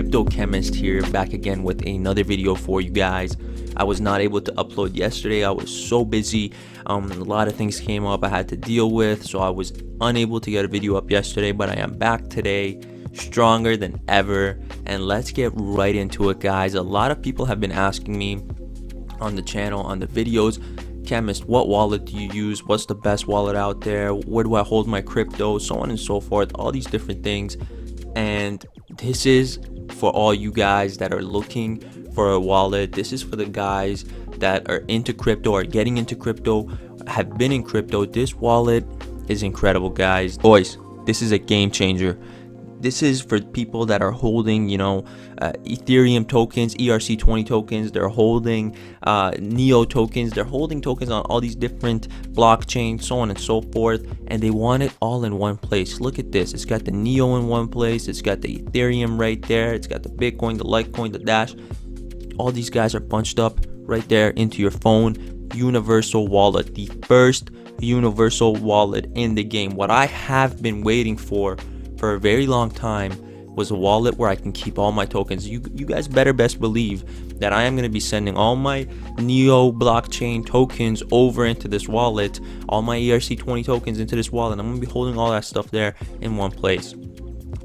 ContactCryptoChemist here, back again with another video for you guys. I was not able to upload yesterday. I was so busy. A lot of things came up I had to deal with, so I was unable to get a video up yesterday, but I am back today, stronger than ever. And let's get right into it, guys. A lot of people have been asking me on the channel, on the videos, Chemist, what wallet do you use? What's the best wallet out there? Where do I hold my crypto? So on and so forth, all these different things. And this is for all you guys that are looking for a wallet. This is for the guys that are into crypto, are getting into crypto, have been in crypto. This wallet is incredible, guys. Boys, this is a game changer. This is for people that are holding, Ethereum tokens, ERC20 tokens. They're holding Neo tokens. They're holding tokens on all these different blockchains, so on and so forth. And they want it all in one place. Look at this. It's got the Neo in one place. It's got the Ethereum right there. It's got the Bitcoin, the LITECOIN, the Dash. All these guys are bunched up right there into your phone. Universal wallet. The first universal wallet in the game. What I have been waiting for a very long time was a wallet where I can keep all my tokens. You guys better best believe that I am going to be sending all my Neo blockchain tokens over into this wallet, all my ERC20 tokens into this wallet. I'm going to be holding all that stuff there in one place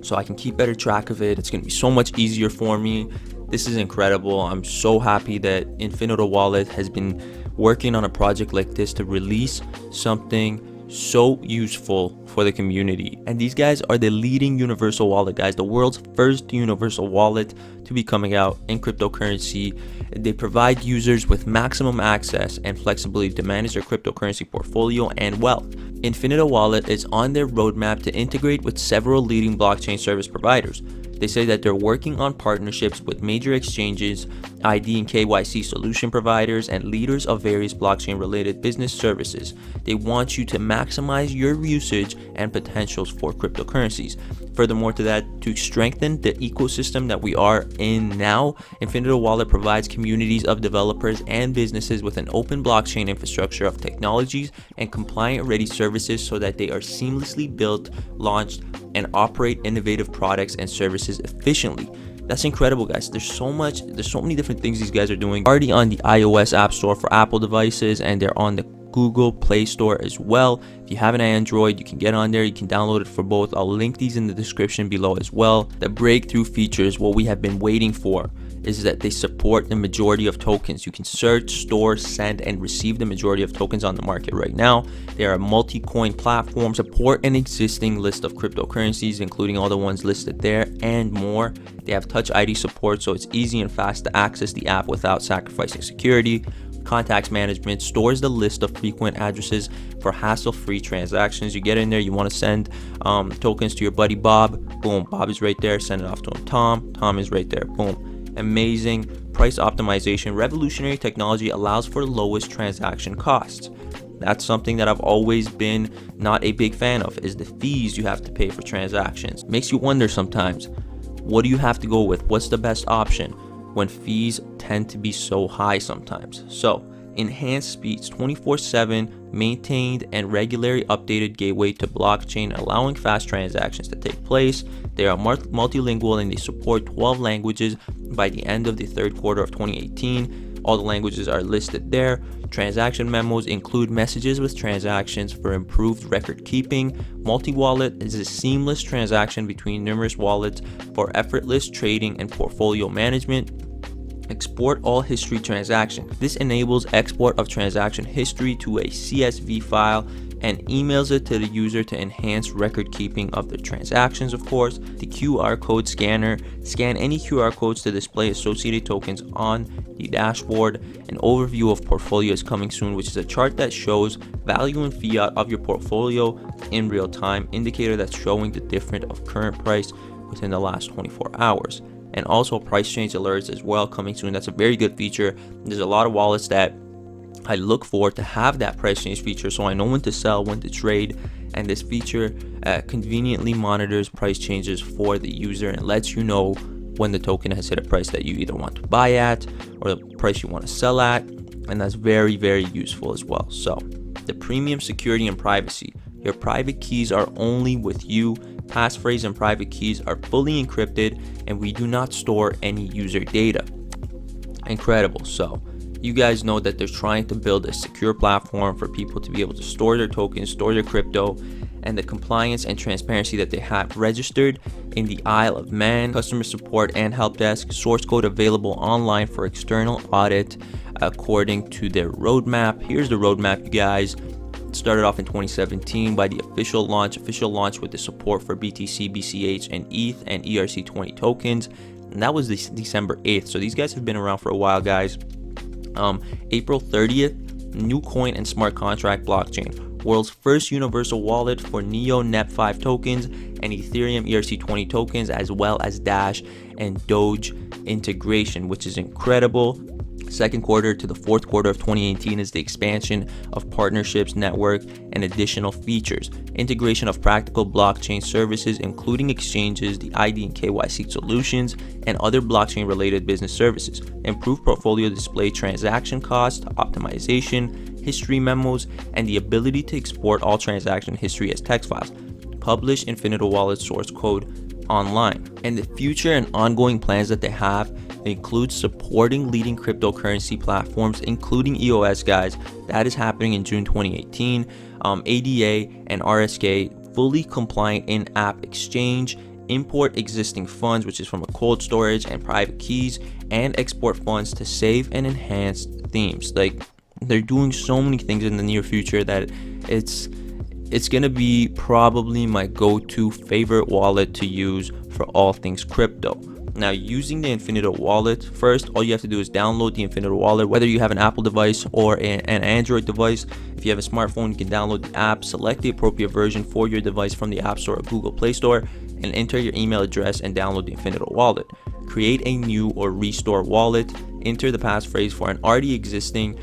so I can keep better track of it. It's going to be so much easier for me. This is incredible. I'm so happy that Infinito Wallet has been working on a project like this to release something so useful for the community. And these guys are the leading universal wallet, guys, the world's first universal wallet to be coming out in cryptocurrency. They provide users with maximum access and flexibility to manage their cryptocurrency portfolio and wealth. Infinito Wallet is on their roadmap to integrate with several leading blockchain service providers. They say that they're working on partnerships with major exchanges, ID and KYC solution providers, and leaders of various blockchain-related business services. They want you to maximize your usage and potentials for cryptocurrencies. Furthermore to that, to strengthen the ecosystem that we are in now, Infinito Wallet provides communities of developers and businesses with an open blockchain infrastructure of technologies and compliant-ready services so that they are seamlessly built, launched, and operate innovative products and services efficiently. That's incredible, guys. There's so many different things these guys are doing. Already on the iOS App Store for Apple devices, and they're on the Google Play Store as well. If you have an Android, you can get on there. You can download it for both. I'll link these in the description below as well. The breakthrough features, what we have been waiting for, is that they support the majority of tokens. You can search, store, send, and receive the majority of tokens on the market right now. They are a multi-coin platform, support an existing list of cryptocurrencies, including all the ones listed there and more. They have Touch ID support, so it's easy and fast to access the app without sacrificing security. Contacts management stores the list of frequent addresses for hassle-free transactions. You get in there, you want to send tokens to your buddy Bob, boom, Bob is right there. Send it off to him. Tom is right there, boom. Amazing price optimization. Revolutionary technology allows for lowest transaction costs. That's something that I've always been not a big fan of, is the fees you have to pay for transactions. Makes you wonder sometimes, what do you have to go with? What's the best option when fees tend to be so high sometimes? So enhanced speeds, 24/7 maintained and regularly updated gateway to blockchain, allowing fast transactions to take place. They are multilingual and they support 12 languages by the end of the third quarter of 2018. All the languages are listed there. Transaction memos include messages with transactions for improved record keeping. Multi-wallet is a seamless transaction between numerous wallets for effortless trading and portfolio management. Export all history transaction. This enables export of transaction history to a CSV file and emails it to the user to enhance record keeping of the transactions, of course. The QR code scanner. Scan any QR codes to display associated tokens on the dashboard. An overview of portfolio is coming soon, which is a chart that shows value and fiat of your portfolio in real time. Indicator that's showing the difference of current price within the last 24 hours. And also price change alerts as well coming soon. That's a very good feature. There's a lot of wallets that I look for to have that price change feature, so I know when to sell, when to trade. And this feature conveniently monitors price changes for the user and lets you know when the token has hit a price that you either want to buy at or the price you want to sell at. And that's very, very useful as well. So the premium security and privacy. Your private keys are only with you. passphrase and private keys are fully encrypted, and we do not store any user data. Incredible. So you guys know that they're trying to build a secure platform for people to be able to store their tokens, store their crypto, and the compliance and transparency that they have registered in the Isle of Man, customer support and help desk, source code available online for external audit according to their roadmap. Here's the roadmap, you guys. It started off in 2017 by the official launch with the support for BTC, BCH, and ETH and ERC20 tokens, and that was December 8th. So these guys have been around for a while, guys. April 30th, new coin and smart contract blockchain, world's first universal wallet for Neo Net5 tokens and Ethereum ERC20 tokens, as well as Dash and Doge integration, which is incredible. Second quarter to the fourth quarter of 2018 is the expansion of partnerships, network, and additional features. Integration of practical blockchain services, including exchanges, the ID and KYC solutions, and other blockchain-related business services. Improved portfolio display, transaction cost optimization, history memos, and the ability to export all transaction history as text files. Publish Infinito wallet source code online. And the future and ongoing plans that they have include supporting leading cryptocurrency platforms, including EOS, guys. That is happening in June 2018. ADA and RSK, fully compliant in-app exchange, import existing funds, which is from a cold storage and private keys, and export funds to save and enhance themes. Like, they're doing so many things in the near future that it's gonna be probably my go-to favorite wallet to use for all things crypto. Now, using the Infinito wallet, first, all you have to do is download the Infinito wallet, whether you have an Apple device or an Android device. If you have a smartphone, you can download the app, select the appropriate version for your device from the App Store or Google Play Store, and enter your email address and download the Infinito wallet. Create a new or restore wallet, enter the passphrase for an already existing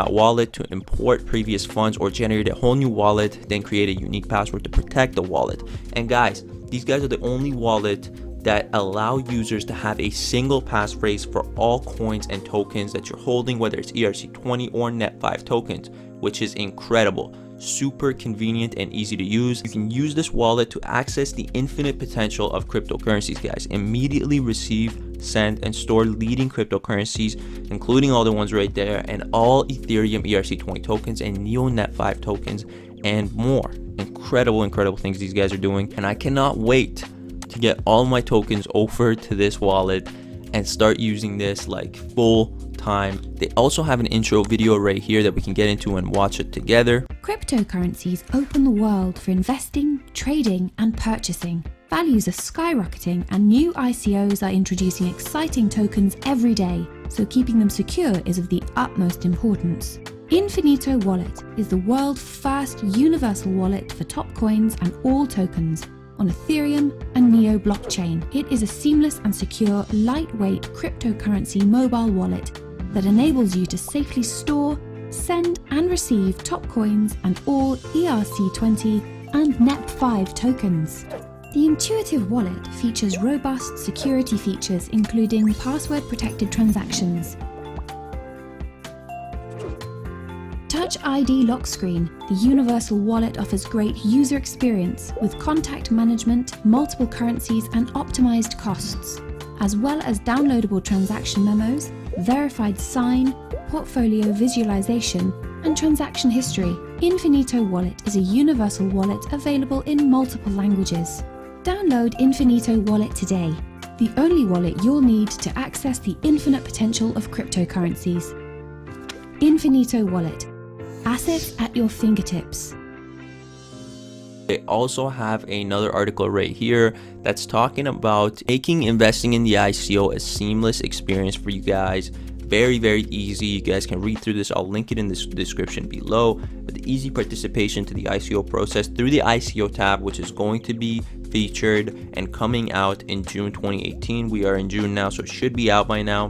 wallet to import previous funds or generate a whole new wallet, then create a unique password to protect the wallet. And guys, these guys are the only wallet that allow users to have a single passphrase for all coins and tokens that you're holding, whether it's ERC20 or Net5 tokens, which is incredible. Super convenient and easy to use. You can use this wallet to access the infinite potential of cryptocurrencies, guys. Immediately receive, send, and store leading cryptocurrencies, including all the ones right there, and all Ethereum ERC20 tokens and Neo Net5 tokens, and more. Incredible things these guys are doing, and I cannot wait to get all my tokens over to this wallet and start using this like full time. They also have an intro video right here that we can get into and watch it together. Cryptocurrencies open the world for investing, trading, and purchasing. Values are skyrocketing, and new ICOs are introducing exciting tokens every day, so keeping them secure is of the utmost importance. Infinito Wallet is the world's first universal wallet for top coins and all tokens on Ethereum and Neo blockchain. It is a seamless and secure, lightweight cryptocurrency mobile wallet that enables you to safely store, send, and receive top coins and all ERC20 and NEP5 tokens. The intuitive wallet features robust security features, including password-protected transactions, Touch ID lock screen. The universal wallet offers great user experience with contact management, multiple currencies, and optimized costs, as well as downloadable transaction memos, verified sign, portfolio visualization, and transaction history. Infinito Wallet is a universal wallet available in multiple languages. Download Infinito Wallet today, the only wallet you'll need to access the infinite potential of cryptocurrencies. Infinito Wallet. Assets at your fingertips. They also have another article right here that's talking about making investing in the ICO a seamless experience for you guys. Very, very easy. You guys can read through this. I'll link it in the description below. But the easy participation to the ICO process through the ICO tab, which is going to be featured and coming out in June 2018. We are in June now, so it should be out by now.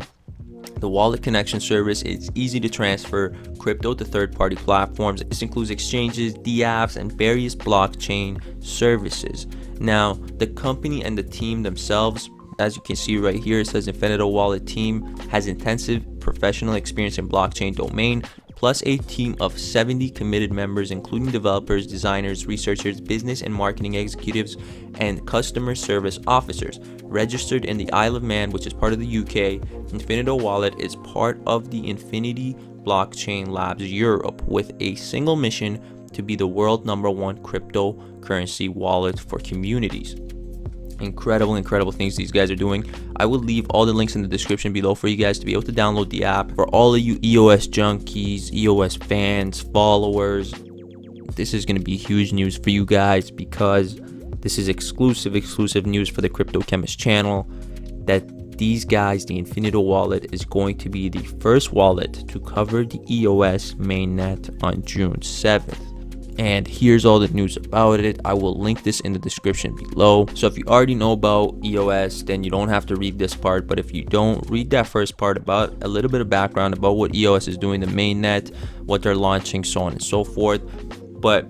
The wallet connection service is easy to transfer crypto to third-party platforms. This includes exchanges, dApps, and various blockchain services. Now, the company and the team themselves, as you can see right here, it says Infinito Wallet team has intensive professional experience in blockchain domain, plus a team of 70 committed members, including developers, designers, researchers, business and marketing executives, and customer service officers. Registered in the Isle of Man, which is part of the UK, Infinito Wallet is part of the Infinity Blockchain Labs Europe, with a single mission to be the world #1 cryptocurrency wallet for communities. Incredible things these guys are doing. I will leave all the links in the description below for you guys to be able to download the app. For all of you EOS junkies, EOS fans, followers, this is going to be huge news for you guys, because this is exclusive news for the Crypto Chemist channel, that these guys, the Infinito wallet, is going to be the first wallet to cover the EOS mainnet on June 7th. And here's all the news about it. I will link this in the description below. So if you already know about EOS, then you don't have to read this part. But if you don't, read that first part about a little bit of background about what EOS is doing, the mainnet, what they're launching, so on and so forth. But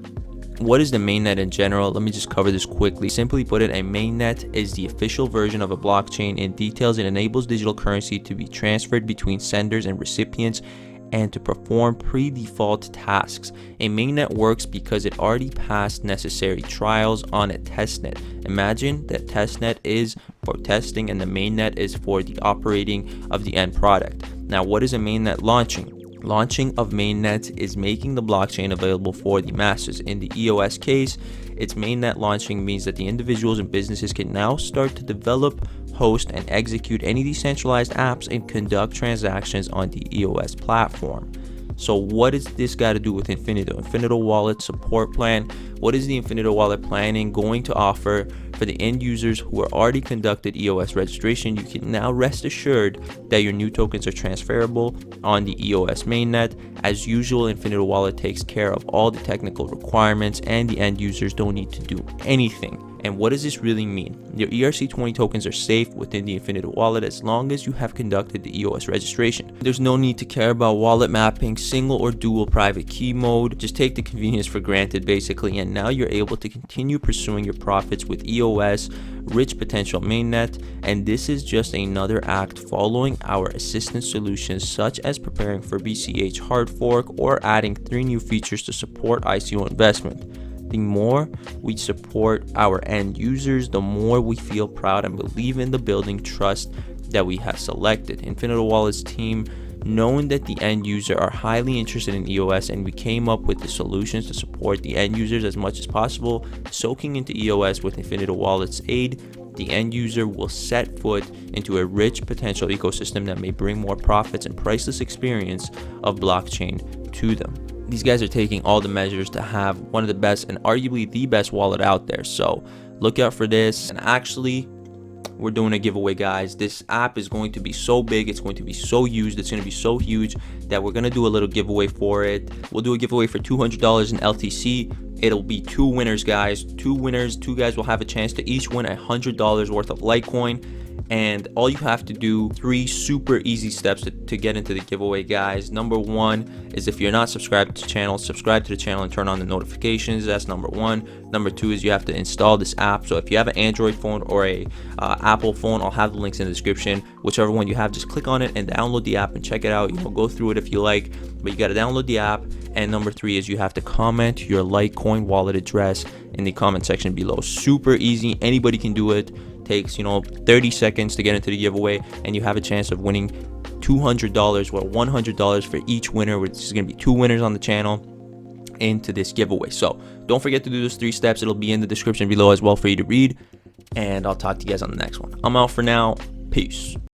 what is the mainnet in general? Let me just cover this quickly. Simply put it, a mainnet is the official version of a blockchain. In details, it enables digital currency to be transferred between senders and recipients, and to perform pre-default tasks. A mainnet works because it already passed necessary trials on a testnet. Imagine that testnet is for testing and the mainnet is for the operating of the end product. Now, what is a mainnet launching? Launching of mainnet is making the blockchain available for the masses. In the EOS case, its mainnet launching means that the individuals and businesses can now start to develop, host, and execute any decentralized apps and conduct transactions on the EOS platform. So what does this got to do with Infinito? Infinito Wallet support plan. What is the Infinito Wallet planning going to offer for the end users who are already conducted EOS registration? You can now rest assured that your new tokens are transferable on the EOS mainnet. As usual, Infinito Wallet takes care of all the technical requirements, and the end users don't need to do anything. And what does this really mean? Your ERC20 tokens are safe within the Infinito wallet as long as you have conducted the EOS registration. There's no need to care about wallet mapping, single or dual private key mode. Just take the convenience for granted, basically, and now you're able to continue pursuing your profits with EOS, rich potential mainnet. And this is just another act following our assistance solutions, such as preparing for BCH hard fork or adding 3 new features to support ICO investment. The more we support our end users, the more we feel proud and believe in the building trust that we have selected. Infinito Wallet's team, knowing that the end user are highly interested in EOS, and we came up with the solutions to support the end users as much as possible. Soaking into EOS with Infinito Wallet's aid, the end user will set foot into a rich potential ecosystem that may bring more profits and priceless experience of blockchain to them. These guys are taking all the measures to have one of the best and arguably the best wallet out there. So look out for this. And actually, we're doing a giveaway, guys. This app is going to be so big, it's going to be so used, it's going to be so huge that we're going to do a little giveaway for it. We'll do a giveaway for $200 in LTC. It'll be 2 winners, guys. 2 winners. 2 guys will have a chance to each win $100 worth of LITECOIN. And all you have to do, 3 super easy steps to get into the giveaway, guys. Number 1 is, if you're not subscribed to the channel, subscribe to the channel and turn on the notifications. That's number 1. Number 2 is you have to install this app. So if you have an Android phone or a Apple phone, I'll have the links in the description. Whichever one you have, just click on it and download the app and check it out. You know, go through it if you like, but you got to download the app. And number 3 is you have to comment your LITECOIN wallet address in the comment section below. Super easy. Anybody can do it. Takes 30 seconds to get into the giveaway, and you have a chance of winning $200 or $100 for each winner, which is going to be 2 winners on the channel into this giveaway. So don't forget to do those 3 steps. It'll be in the description below as well for you to read, and I'll talk to you guys on the next one. I'm out for now. Peace.